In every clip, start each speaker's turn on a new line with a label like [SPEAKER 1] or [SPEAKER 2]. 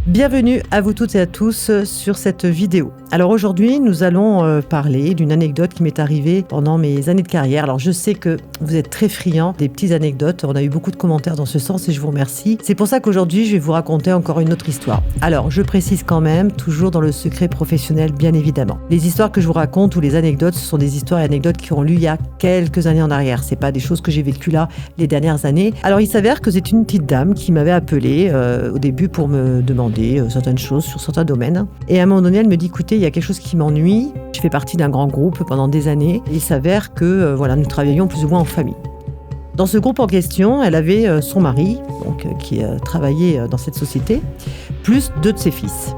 [SPEAKER 1] Bienvenue à vous toutes et à tous sur cette vidéo. Alors aujourd'hui, nous allons parler d'une anecdote qui m'est arrivée pendant mes années de carrière. Alors je sais que vous êtes très friands des petites anecdotes. On a eu beaucoup de commentaires dans ce sens et je vous remercie. C'est pour ça qu'aujourd'hui, je vais vous raconter encore une autre histoire. Alors je précise quand même, toujours dans le secret professionnel bien évidemment. Les histoires que je vous raconte ou les anecdotes, ce sont des histoires et anecdotes qui ont lieu il y a quelques années en arrière. C'est pas des choses que j'ai vécues là les dernières années. Alors il s'avère que c'est une petite dame qui m'avait appelée au début pour me demander certaines choses sur certains domaines. Et à un moment donné, elle me dit, écoutez, il y a quelque chose qui m'ennuie. Je fais partie d'un grand groupe pendant des années. Il s'avère que nous travaillions plus ou moins en famille. Dans ce groupe en question, elle avait son mari, qui travaillait dans cette société, plus 2 de ses fils.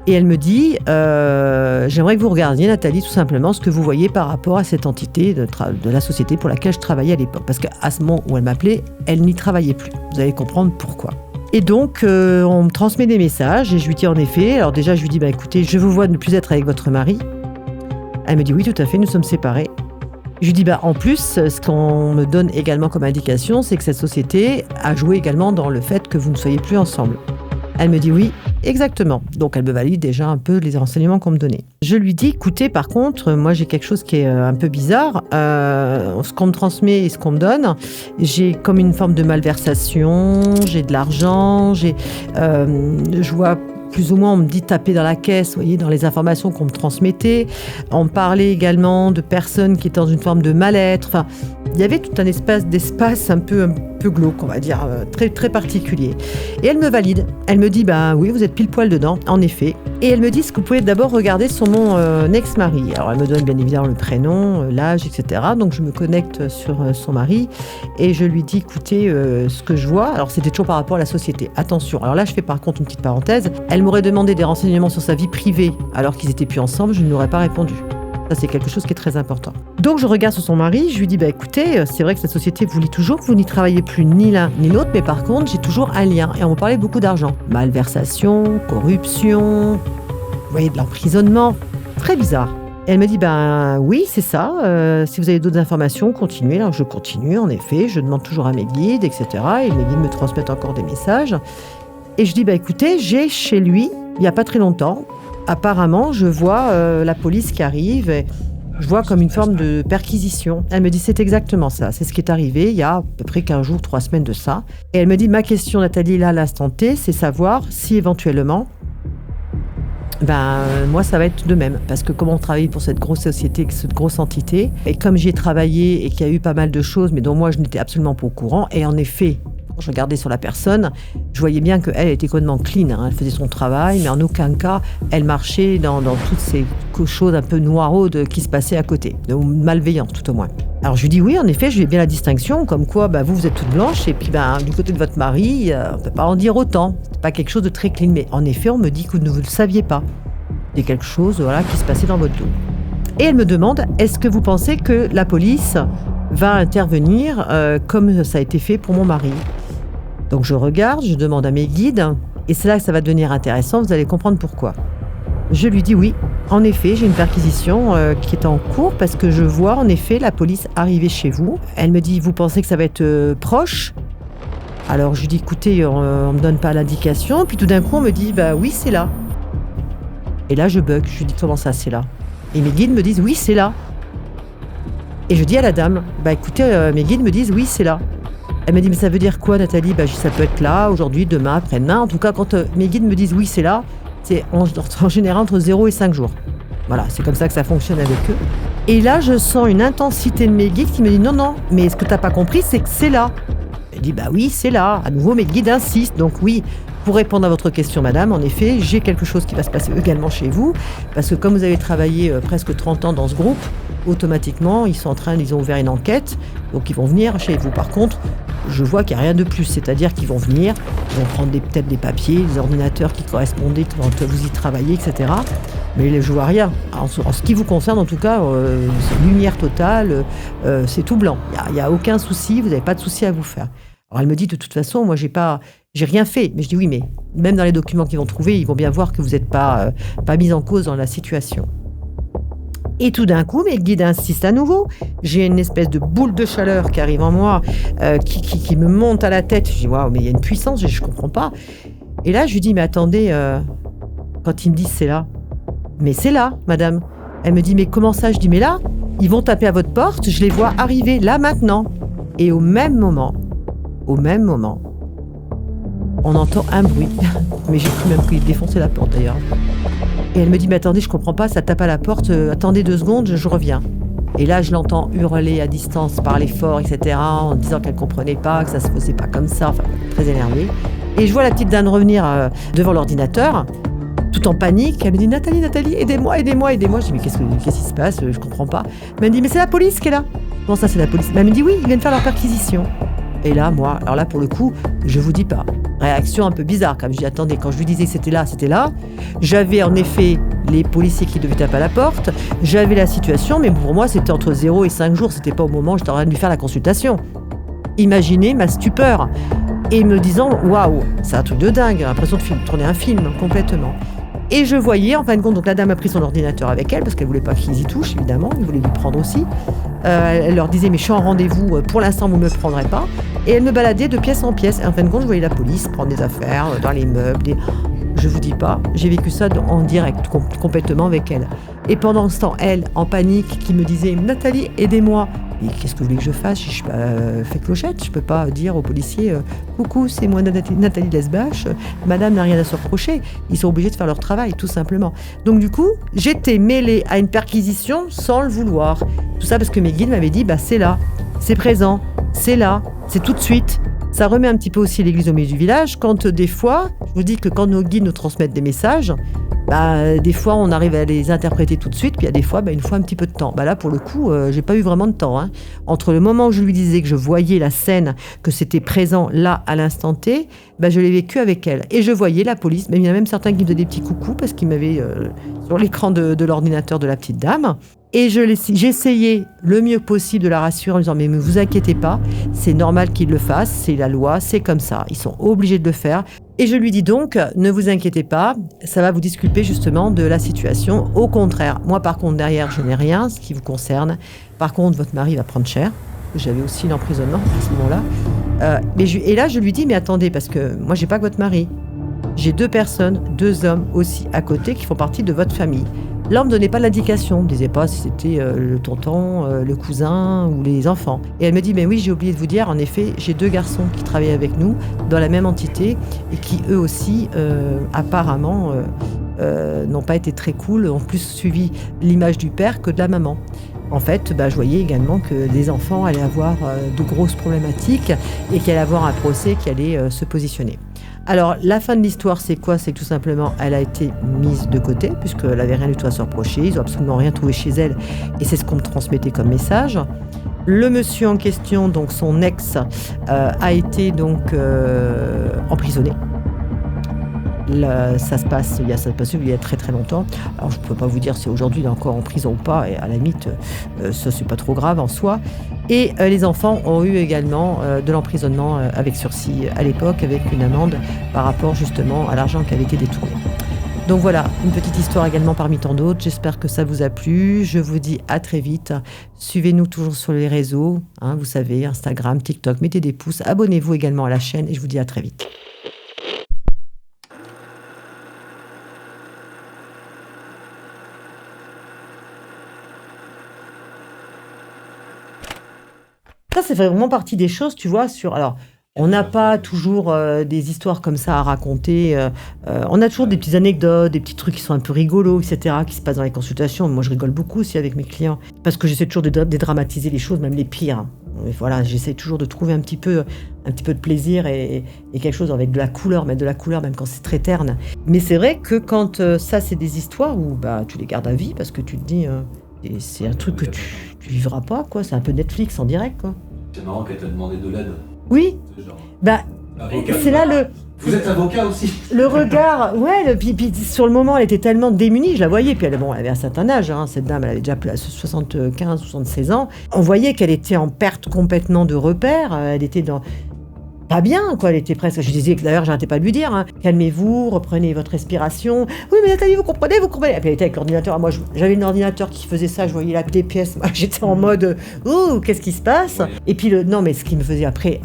[SPEAKER 1] Et elle me dit, j'aimerais que vous regardiez, Nathalie, tout simplement, ce que vous voyez par rapport à cette entité de la société pour laquelle je travaillais à l'époque. Parce qu'à ce moment où elle m'appelait, elle n'y travaillait plus. Vous allez comprendre pourquoi. Et donc, on me transmet des messages et je lui dis en effet, alors déjà je lui dis, écoutez, je vous vois ne plus être avec votre mari. Elle me dit oui, tout à fait, nous sommes séparés. Je lui dis, en plus, ce qu'on me donne également comme indication, c'est que cette société a joué également dans le fait que vous ne soyez plus ensemble. Elle me dit oui, exactement. Donc elle me valide déjà un peu les renseignements qu'on me donnait. Je lui dis, écoutez, par contre, moi j'ai quelque chose qui est un peu bizarre. Ce qu'on me transmet et ce qu'on me donne, j'ai comme une forme de malversation, j'ai de l'argent, je vois plus ou moins, on me dit taper dans la caisse, vous voyez, dans les informations qu'on me transmettait. On me parlait également de personnes qui étaient dans une forme de mal-être. Enfin, il y avait tout un d'espace un peu glauque, on va dire, très, très particulier. Et elle me valide. Elle me dit, oui, vous êtes pile poil dedans, en effet. Et elle me dit, ce que vous pouvez d'abord regarder sur mon ex-mari. Alors, elle me donne bien évidemment le prénom, l'âge, etc. Donc, je me connecte sur son mari et je lui dis, écoutez, ce que je vois, alors c'était toujours par rapport à la société. Attention, alors là, je fais par contre une petite parenthèse. Elle m'aurait demandé des renseignements sur sa vie privée alors qu'ils étaient plus ensemble, je ne lui aurais pas répondu. Ça, c'est quelque chose qui est très important. Donc, je regarde sur son mari, je lui dis, écoutez, c'est vrai que cette société vous lie toujours, vous n'y travaillez plus ni l'un ni l'autre, mais par contre, j'ai toujours un lien. Et on me parlait beaucoup d'argent. Malversation, corruption, vous voyez, de l'emprisonnement. Très bizarre. Et elle me dit, oui, c'est ça. Si vous avez d'autres informations, continuez. Alors, je continue, en effet. Je demande toujours à mes guides, etc. Et mes guides me transmettent encore des messages. Et je dis, écoutez, j'ai chez lui, il n'y a pas très longtemps, apparemment, je vois la police qui arrive et je vois comme une forme de perquisition. Elle me dit, c'est exactement ça. C'est ce qui est arrivé il y a à peu près 15 jours, 3 semaines de ça. Et elle me dit, ma question, Nathalie, là, à l'instant T, c'est savoir si éventuellement, moi, ça va être de même. Parce que comme on travaille pour cette grosse société, cette grosse entité, et comme j'y ai travaillé et qu'il y a eu pas mal de choses, mais dont moi, je n'étais absolument pas au courant, et en effet, quand je regardais sur la personne, je voyais bien qu'elle était complètement clean. Elle faisait son travail, mais en aucun cas, elle marchait dans toutes ces choses un peu noiraudes qui se passaient à côté, ou malveillantes tout au moins. Alors je lui dis oui, en effet, je vais bien la distinction, comme quoi vous êtes toute blanche, et puis du côté de votre mari, on ne peut pas en dire autant. C'est pas quelque chose de très clean, mais en effet, on me dit que vous ne le saviez pas. C'est quelque chose qui se passait dans votre dos. Et elle me demande, est-ce que vous pensez que la police va intervenir comme ça a été fait pour mon mari ? Donc je regarde, je demande à mes guides, et c'est là que ça va devenir intéressant, vous allez comprendre pourquoi. Je lui dis oui, en effet, j'ai une perquisition qui est en cours, parce que je vois en effet la police arriver chez vous. Elle me dit, vous pensez que ça va être proche ? Alors je lui dis, écoutez, on ne me donne pas l'indication, puis tout d'un coup on me dit, oui, c'est là. Et là je bug, je lui dis, comment ça, c'est là ? Et mes guides me disent, oui, c'est là. Et je dis à la dame, écoutez, mes guides me disent, oui, c'est là. Elle m'a dit, mais ça veut dire quoi, Nathalie ? Je dis, ça peut être là, aujourd'hui, demain, après-demain. En tout cas, quand mes guides me disent oui, c'est là, c'est en général entre 0 et 5 jours. Voilà, c'est comme ça que ça fonctionne avec eux. Et là, je sens une intensité de mes guides qui me dit, non, mais ce que tu n'as pas compris, c'est que c'est là. Elle dit, oui, c'est là. À nouveau, mes guides insistent. Donc oui, pour répondre à votre question, madame, en effet, j'ai quelque chose qui va se passer également chez vous. Parce que comme vous avez travaillé presque 30 ans dans ce groupe, automatiquement, ils ont ouvert une enquête. Donc ils vont venir chez vous. Par contre, je vois qu'il n'y a rien de plus, c'est-à-dire qu'ils vont venir, ils vont prendre peut-être des papiers, des ordinateurs qui correspondaient quand vous y travaillez, etc. Mais je vois rien. En ce qui vous concerne, en tout cas, c'est lumière totale, c'est tout blanc. Il n'y a aucun souci, vous n'avez pas de souci à vous faire. Alors elle me dit, de toute façon, moi j'ai rien fait. Mais je dis oui, mais même dans les documents qu'ils vont trouver, ils vont bien voir que vous n'êtes pas mis en cause dans la situation. Et tout d'un coup, mes guides insistent à nouveau. J'ai une espèce de boule de chaleur qui arrive en moi, qui me monte à la tête. Je dis, waouh, mais il y a une puissance, je ne comprends pas. Et là, je lui dis, mais attendez, quand ils me disent c'est là, mais c'est là, madame. Elle me dit, mais comment ça? Je dis, mais là, ils vont taper à votre porte, je les vois arriver là maintenant. Et au même moment, on entend un bruit. Mais j'ai cru même qu'il défonçait la porte d'ailleurs. Et elle me dit, mais attendez, je comprends pas, ça tape à la porte, attendez 2 secondes, je reviens. Et là, je l'entends hurler à distance, parler fort, etc., en disant qu'elle comprenait pas, que ça se faisait pas comme ça, enfin, très énervée. Et je vois la petite dame revenir devant l'ordinateur, tout en panique. Elle me dit, Nathalie, aidez-moi. Je dis, mais qu'est-ce qui se passe? Je comprends pas. Elle me dit, mais c'est la police qui est là. Comment ça, c'est la police? Elle me dit, oui, ils viennent faire leur perquisition. Et là, moi, alors là, pour le coup, je vous dis pas. Réaction un peu bizarre, comme je dis, attendez, quand je lui disais que c'était là. J'avais en effet les policiers qui devaient taper à la porte. J'avais la situation, mais pour moi, c'était entre 0 et 5 jours. C'était pas au moment où j'étais en train de lui faire la consultation. Imaginez ma stupeur. Et me disant, waouh, c'est un truc de dingue, l'impression de tourner un film, complètement. Et je voyais, en fin de compte, donc la dame a pris son ordinateur avec elle, parce qu'elle voulait pas qu'ils y touchent, évidemment, elle voulait lui prendre aussi. Elle leur disait, mais je suis en rendez-vous, pour l'instant, vous me prendrez pas. Et elle me baladait de pièce en pièce. Et en fin de compte, je voyais la police prendre des affaires dans les meubles. Je vous dis pas, j'ai vécu ça en direct, complètement avec elle. Et pendant ce temps, elle, en panique, qui me disait, Nathalie, aidez-moi. Et qu'est-ce que vous voulez que je fasse? Je suis pas fait clochette, je peux pas dire aux policiers coucou, c'est moi Nathalie Lesbach, madame n'a rien à se reprocher. Ils sont obligés de faire leur travail, tout simplement. Donc du coup, j'étais mêlée à une perquisition sans le vouloir. Tout ça parce que mes guides m'avaient dit, bah c'est là, c'est présent, c'est là, c'est tout de suite. Ça remet un petit peu aussi l'église au milieu du village quand des fois, je vous dis que quand nos guides nous transmettent des messages, des fois on arrive à les interpréter tout de suite, puis il y a des fois, il faut un petit peu de temps. Là pour le coup, j'ai pas eu vraiment de temps. Entre le moment où je lui disais que je voyais la scène, que c'était présent là à l'instant T, je l'ai vécu avec elle. Et je voyais la police, mais il y en a même certains qui me faisaient des petits coucous parce qu'ils m'avaient sur l'écran de l'ordinateur de la petite dame. Et j'essayais le mieux possible de la rassurer en lui disant mais ne vous inquiétez pas, c'est normal qu'ils le fassent, c'est la loi, c'est comme ça, ils sont obligés de le faire. Et je lui dis donc, ne vous inquiétez pas, ça va vous disculper justement de la situation. Au contraire, moi par contre derrière je n'ai rien, ce qui vous concerne. Par contre votre mari va prendre cher. J'avais aussi l'emprisonnement à ce moment-là. Et là je lui dis mais attendez, parce que moi j'ai pas que votre mari. J'ai 2 personnes, 2 hommes aussi à côté qui font partie de votre famille. Là, on ne me donnait pas l'indication. On ne disait pas si c'était le tonton, le cousin ou les enfants. Et elle me dit, mais oui, j'ai oublié de vous dire, en effet, j'ai 2 garçons qui travaillent avec nous dans la même entité et qui, eux aussi, apparemment, n'ont pas été très cool, ont plus suivi l'image du père que de la maman. En fait, je voyais également que les enfants allaient avoir de grosses problématiques et qu'il allait avoir un procès qui allait se positionner. Alors, la fin de l'histoire, c'est quoi? C'est que tout simplement, elle a été mise de côté, puisqu'elle n'avait rien du tout à se reprocher. Ils n'ont absolument rien trouvé chez elle, et c'est ce qu'on me transmettait comme message. Le monsieur en question, donc son ex, a été donc emprisonné. Là, ça se passe il y a très très longtemps. Alors je ne peux pas vous dire si aujourd'hui il est encore en prison ou pas, et à la limite, ça c'est pas trop grave en soi. Et les enfants ont eu également de l'emprisonnement avec sursis à l'époque, avec une amende par rapport justement à l'argent qui avait été détourné. Donc voilà, une petite histoire également parmi tant d'autres. J'espère que ça vous a plu. Je vous dis à très vite. Suivez-nous toujours sur les réseaux, vous savez, Instagram, TikTok, mettez des pouces. Abonnez-vous également à la chaîne et je vous dis à très vite. Ça, c'est vraiment partie des choses, tu vois, alors, on n'a pas toujours des histoires comme ça à raconter. On a toujours des petites anecdotes, des petits trucs qui sont un peu rigolos, etc., qui se passent dans les consultations. Moi, je rigole beaucoup aussi avec mes clients, parce que j'essaie toujours de dédramatiser les choses, même les pires. Et voilà, j'essaie toujours de trouver un petit peu de plaisir et quelque chose avec de la couleur, mettre de la couleur, même quand c'est très terne. Mais c'est vrai que quand ça, c'est des histoires où tu les gardes à vie, parce que tu te dis, et c'est un truc que tu vivras pas, quoi. C'est un peu Netflix en direct, quoi.
[SPEAKER 2] C'est marrant qu'elle t'a demandé de l'aide.
[SPEAKER 1] Oui. C'est là le...
[SPEAKER 2] Vous êtes avocat aussi.
[SPEAKER 1] Le regard, ouais, puis sur le moment, elle était tellement démunie, je la voyais, puis elle avait un certain âge, cette dame, elle avait déjà 75, 76 ans. On voyait qu'elle était en perte complètement de repères, elle était pas bien, quoi, elle était presque... Je disais que d'ailleurs, j'arrêtais pas de lui dire, calmez-vous, reprenez votre respiration. Oui, mais Nathalie, vous comprenez. Et puis elle était avec l'ordinateur. Moi, j'avais un ordinateur qui faisait ça, je voyais là des pièces. Moi, j'étais en mode, qu'est-ce qui se passe? Ouais. Et puis, non, mais ce qui me faisait après,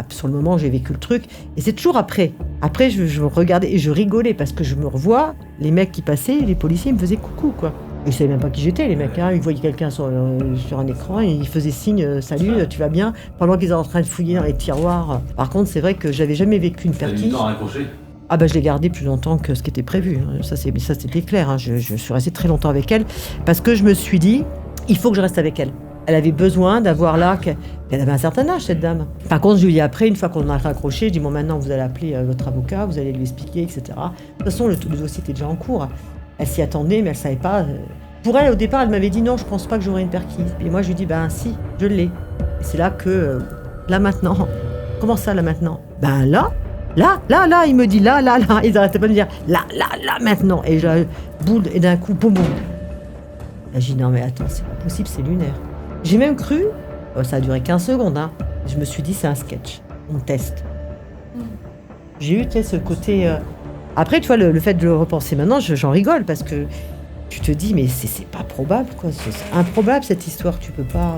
[SPEAKER 1] Sur le moment, j'ai vécu le truc. Et c'est toujours après. Après, je regardais et je rigolais parce que je me revois, les mecs qui passaient, les policiers, ils me faisaient coucou, quoi. Ils savaient même pas qui j'étais, les mecs. Hein. Ils voyaient quelqu'un sur un écran et ils faisaient signe salut, tu vas bien, pendant qu'ils étaient en train de fouiller dans les tiroirs. Par contre, c'est vrai que j'avais jamais vécu une
[SPEAKER 2] T'as mis
[SPEAKER 1] perquise.
[SPEAKER 2] du temps à raccrocher?
[SPEAKER 1] Ah bah je l'ai gardée plus longtemps que ce qui était prévu. Ça c'était clair. Hein. Je suis restée très longtemps avec elle parce que je me suis dit, il faut que je reste avec elle. Elle avait besoin d'avoir là... Elle avait un certain âge, cette dame. Par contre, je lui ai dit après, une fois qu'on a raccroché, je dis, bon, maintenant, vous allez appeler votre avocat, vous allez lui expliquer, etc. De toute façon, le dossier était déjà en cours. Elle s'y attendait, mais elle ne savait pas. Pour elle, au départ, elle m'avait dit, non, je ne pense pas que j'aurai une perquise. Et moi, je lui ai dit, ben si, je l'ai. Et c'est là que, là, maintenant. Comment ça, là, maintenant? Ben là, il me dit là. Ils n'arrêtaient pas de me dire, là, maintenant. Et boule, et d'un coup, boum. Là, j'ai dit, non, mais attends, c'est pas possible, c'est lunaire. J'ai même cru, ça a duré 15 secondes, hein. Je me suis dit, c'est un sketch, on teste. J'ai eu ce côté... Après, tu vois, le fait de le repenser maintenant, j'en rigole, parce que tu te dis, mais c'est pas probable, quoi. C'est improbable, cette histoire, tu peux pas...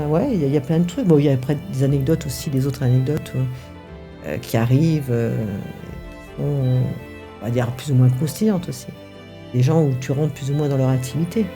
[SPEAKER 1] ouais, il y a plein de trucs. Bon, il y a après des anecdotes aussi, des autres anecdotes qui arrivent, qui sont, on va dire, plus ou moins croustillantes aussi. Des gens où tu rentres plus ou moins dans leur intimité.